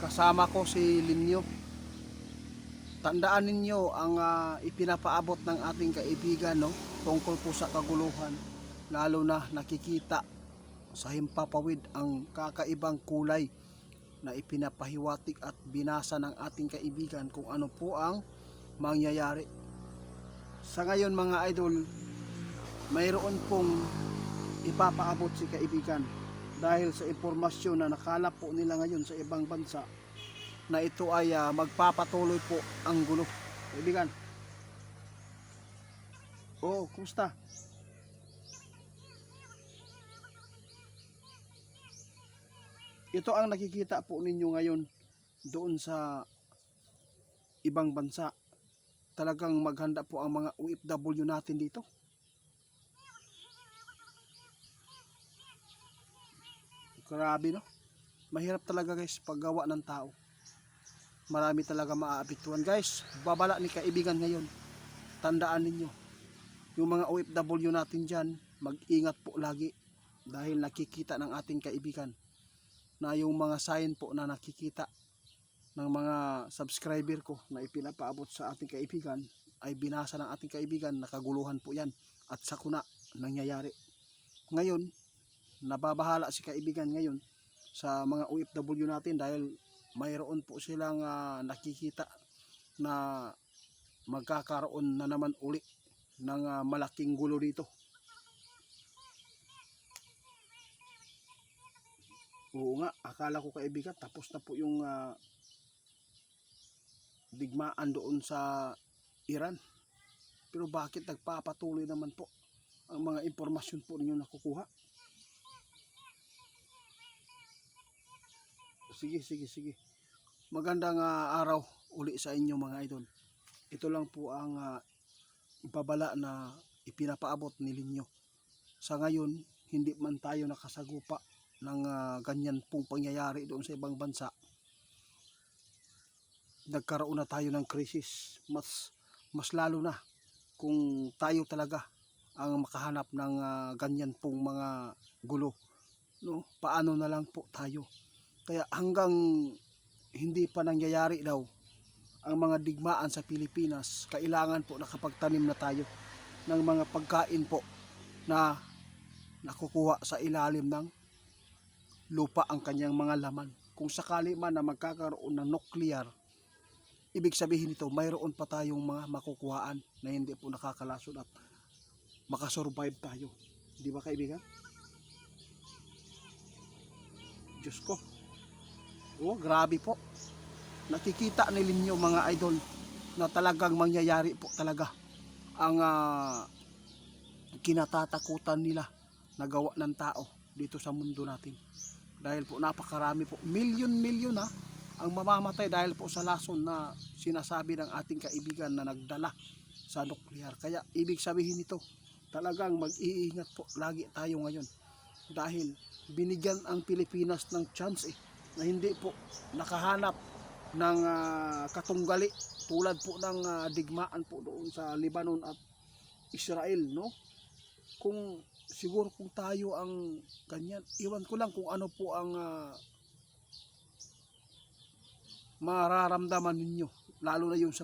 Kasama ko si Linyo. Tandaan ninyo ang ipinapaabot ng ating kaibigan, no? Tungkol po sa kaguluhan. Lalo na nakikita sa himpapawid ang kakaibang kulay na ipinapahiwatig at binasa ng ating kaibigan kung ano po ang mangyayari. Sa ngayon mga idol, mayroon pong ipapaabot si kaibigan dahil sa impormasyon na nakalap po nila ngayon sa ibang bansa na ito ay magpapatuloy po ang gulo. Kaibigan, kumusta? Ito ang nakikita po ninyo ngayon doon sa ibang bansa. Talagang maghanda po ang mga OFW natin dito. Grabe, no? Mahirap talaga guys paggawa ng tao. Marami talaga maaapektuhan guys. Babala ni kaibigan ngayon. Tandaan ninyo, yung mga OFW natin dyan, mag-ingat po lagi dahil nakikita ng ating kaibigan na yung mga sign po na nakikita ng mga subscriber ko na ipinapaabot sa ating kaibigan ay binasa ng ating kaibigan. Nakaguluhan po yan at sakuna nangyayari. Ngayon, nababahala si kaibigan ngayon sa mga OFW natin dahil mayroon po silang nakikita na magkakaroon na naman uli ng malaking gulo dito. Oo nga, akala ko kaibigan tapos na po yung digmaan doon sa Iran. Pero bakit nagpapatuloy naman po ang mga impormasyon po ninyo nakukuha? Sige. Magandang araw uli sa inyo mga idol. Ito lang po ang babala na ipinapaabot ni Linyo. Sa ngayon, hindi man tayo nakasagupa ng ganyan pong pangyayari doon sa ibang bansa. Nagkaroon na tayo ng krisis. Mas lalo na kung tayo talaga ang makahanap ng ganyan pong mga gulo. No? Paano na lang po tayo? Kaya hanggang hindi pa nangyayari daw ang mga digmaan sa Pilipinas, kailangan po nakapagtanim na tayo ng mga pagkain po na nakukuha sa ilalim ng lupa ang kanyang mga laman. Kung sakali man na magkakaroon ng nuclear, ibig sabihin nito mayroon pa tayong mga makukuhaan na hindi po nakakalasod at makasurvive tayo. Di ba kaibigan? Diyos ko. Grabe po. Nakikita ni Linyo mga idol na talagang mangyayari po talaga ang kinatatakutan nila na gawa ng tao dito sa mundo natin. Dahil po napakarami po, milyon-milyon ang mamamatay dahil po sa lason na sinasabi ng ating kaibigan na nagdala sa nuclear. Kaya ibig sabihin nito, talagang mag-iingat po lagi tayo ngayon. Dahil binigyan ang Pilipinas ng chance na hindi po nakahanap ng katunggali tulad po ng digmaan po doon sa Lebanon at Israel, no? Kung siguro kung tayo ang ganyan, iwan ko lang kung ano po ang mararamdaman ninyo, lalo na yung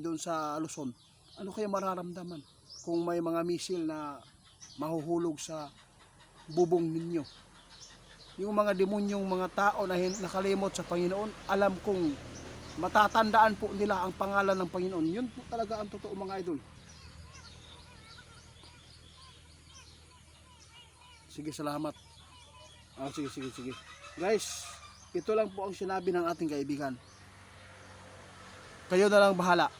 doon sa Luzon. Ano kaya mararamdaman kung may mga misil na mahuhulog sa bubong ninyo? Yung mga demonyong mga tao na nakalimot sa Panginoon, alam kong matatandaan po nila ang pangalan ng Panginoon. Yun po talaga ang totoo mga idol. Sige, salamat. Sige. Guys, ito lang po ang sinabi ng ating kaibigan. Kayo na lang bahala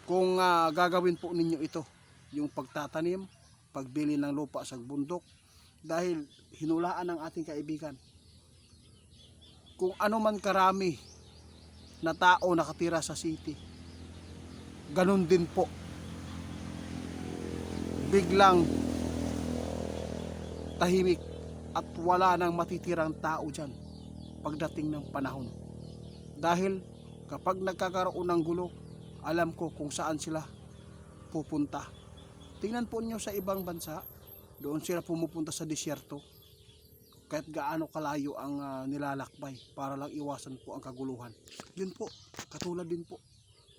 kung gagawin po ninyo ito. Yung pagtatanim, pagbili ng lupa sa bundok. Dahil hinulaan ng ating kaibigan. Kung ano man karami na tao nakatira sa city, ganun din po. Biglang tahimik at wala nang matitirang tao dyan pagdating ng panahon. Dahil kapag nagkakaroon ng gulo, alam ko kung saan sila pupunta. Tingnan po niyo sa ibang bansa, doon sila pumupunta sa disyerto. kahit gaano kalayo ang nilalakbay para lang iwasan po ang kaguluhan. Yun po, katulad din po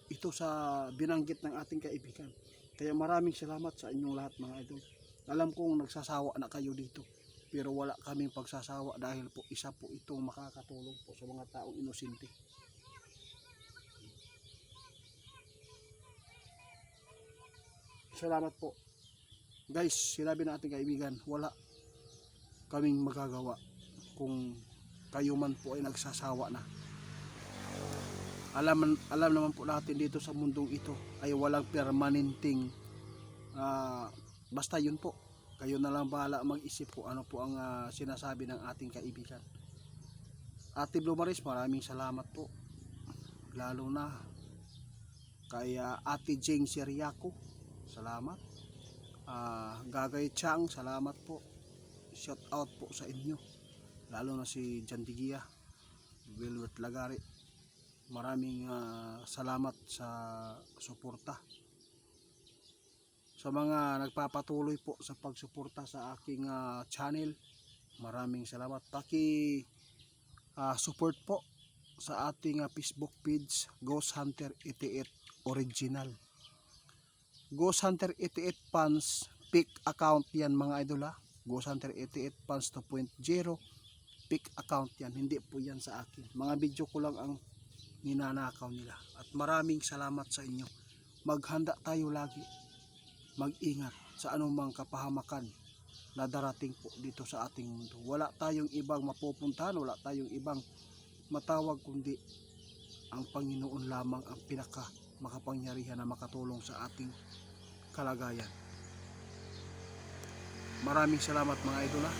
ito sa binanggit ng ating kaibigan. Kaya maraming salamat sa inyong lahat mga idol. Alam kong nagsasawa na kayo dito, pero wala kaming pagsasawa dahil po isa po itong makakatulong po sa mga taong inosente. Salamat po. Guys, sinabi ng ating kaibigan, wala kaming magagawa kung kayo man po ay nagsasawa na. Alam naman po natin dito sa mundong ito ay walang permanenteng basta yun po. Kayo na lang bahala mag-isip po ano po ang sinasabi ng ating kaibigan. Ate Blue Maris, maraming salamat po. Lalo na kay Ate Jing Siriaco. Salamat. Gagay Chang, salamat po. Shout out po sa inyo, lalo na si Jan Digia, Wilbert Lagari. Maraming salamat sa suporta, sa mga nagpapatuloy po sa pagsuporta sa aking channel. Maraming salamat. Paki support po sa ating Facebook page, Ghost Hunter 88 Original. Ghost Hunter 88 fans pick account yan mga idol ha. Ghost Hunter 88 fans 2.0 pick account yan, hindi po yan sa akin. Mga video ko lang ang ninanakaw nila. At maraming salamat sa inyo. Maghanda tayo lagi, mag-ingat sa anumang kapahamakan na darating po dito sa ating mundo. Wala tayong ibang mapupuntahan, wala tayong ibang matawag kundi ang Panginoon lamang ang pinaka makapangyarihan na makatulong sa ating kalagayan. Maraming salamat mga idol ha.